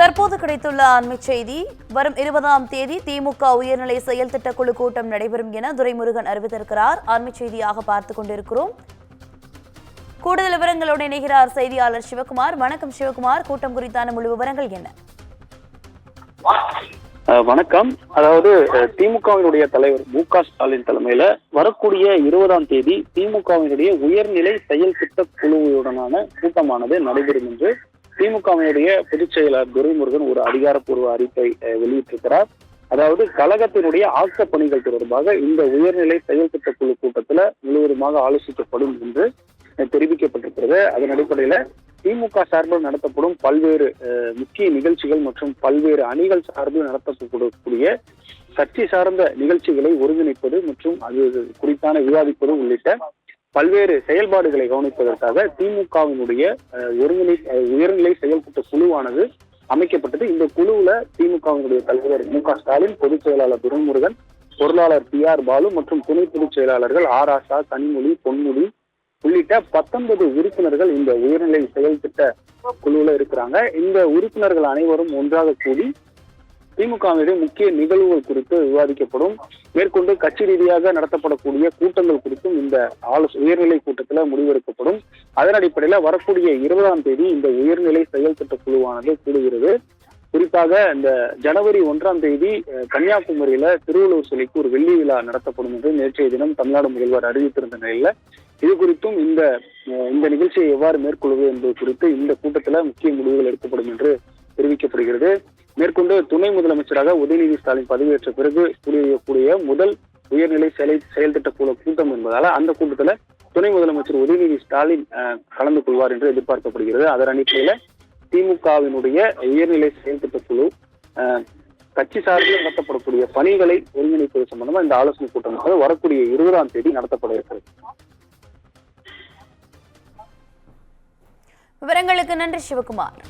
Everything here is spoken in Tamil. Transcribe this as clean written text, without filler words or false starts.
தற்போது கிடைத்துள்ள அண்மை செய்தி, வரும் 20ஆம் தேதி திமுக உயர்நிலை செயல் திட்ட குழு கூட்டம் நடைபெறும் என துரைமுருகன் அறிவித்திருக்கிறார். அண்மை செய்தியாக பார்த்துக் கொண்டிருக்கிறோம். கூடுதல் விவரங்களோடு இணைகிறார் செய்தியாளர் சிவகுமார். வணக்கம் சிவகுமார், கூட்டம் குறித்தான முழு விவரங்கள் என்ன? வணக்கம். அதாவது திமுகவினுடைய தலைவர் மு.க. ஸ்டாலின் தலைமையில வரக்கூடிய 20ஆம் தேதி திமுகவினுடைய உயர்நிலை செயல் திட்ட குழுவுடனான கூட்டமானது நடைபெறும் என்று திமுகவினுடைய பொதுச் செயலாளர் துரைமுருகன் ஒரு அதிகாரப்பூர்வ அறிக்கை வெளியிட்டிருக்கிறார். அதாவது கழகத்தினுடைய ஆக்க பணிகள் தொடர்பாக இந்த உயர்நிலை செயல் திட்ட குழு கூட்டத்துல முழுவதுமாக ஆலோசிக்கப்படும் என்று தெரிவிக்கப்பட்டிருக்கிறது. அதன் அடிப்படையில திமுக சார்பில் நடத்தப்படும் பல்வேறு முக்கிய நிகழ்ச்சிகள் மற்றும் பல்வேறு அணிகள் சார்பில் நடத்தப்படக்கூடிய கட்சி சார்ந்த நிகழ்ச்சிகளை ஒருங்கிணைப்பது மற்றும் அது குறித்தான விவாதிப்பது உள்ளிட்ட பல்வேறு செயல்பாடுகளை கவனிப்பதற்காக திமுகவினுடைய உயர்நிலை செயல் திட்ட குழுவானது அமைக்கப்பட்டது. இந்த குழுவுல திமுகவினுடைய தலைவர் மு.க. ஸ்டாலின், பொதுச் செயலாளர் துரைமுருகன், பொருளாளர் பி.ஆர். பாலு மற்றும் துணை பொதுச் செயலாளர்கள் ஆர். ஆஷா, கனிமொழி, பொன்முடி உள்ளிட்ட 19 உறுப்பினர்கள் இந்த உயர்நிலை செயல் திட்ட குழுவுல இருக்கிறாங்க. இந்த உறுப்பினர்கள் அனைவரும் ஒன்றாக கூடி திமுகவினுடைய முக்கிய நிகழ்வுகள் குறித்து விவாதிக்கப்படும். மேற்கொண்டு கட்சி ரீதியாக நடத்தப்படக்கூடிய கூட்டங்கள் குறித்தும் இந்த உயர்நிலை கூட்டத்துல முடிவெடுக்கப்படும். அதன் அடிப்படையில வரக்கூடிய 20ஆம் தேதி இந்த உயர்நிலை செயல் திட்ட குழுவானது கூடுகிறது. குறிப்பாக இந்த ஜனவரி 1ஆம் தேதி கன்னியாகுமரியில திருவள்ளுவர் சிலைக்கு ஒரு வெள்ளி விழா நடத்தப்படும் என்று நேற்றைய தினம் தமிழ்நாடு முதல்வர் அறிவித்திருந்த நிலையில இது குறித்தும் இந்த நிகழ்ச்சியை எவ்வாறு மேற்கொள்வது என்பது குறித்து இந்த கூட்டத்துல முக்கிய முடிவுகள் எடுக்கப்படும் என்று தெரிவிக்கப்படுகிறது. மேற்கொண்டு துணை முதலமைச்சராக உதயநிதி ஸ்டாலின் பதவியேற்ற பிறகு கூடிய முதல் உயர்நிலை செயல் திட்ட குழு கூட்டம் என்பதால அந்த கூட்டத்துல துணை முதலமைச்சர் உதயநிதி ஸ்டாலின் கலந்து கொள்வார் என்று எதிர்பார்க்கப்படுகிறது. அதன் அடிப்படையில திமுகவினுடைய உயர்நிலை செயல் திட்ட குழு கட்சி சார்பில் நடத்தப்படக்கூடிய பணிகளை ஒருங்கிணைப்பது சம்பந்தமா இந்த ஆலோசனை கூட்டம் வரக்கூடிய 20ஆம் தேதி நடத்தப்பட இருக்கிறது. விவரங்களுக்கு நன்றி சிவகுமார்.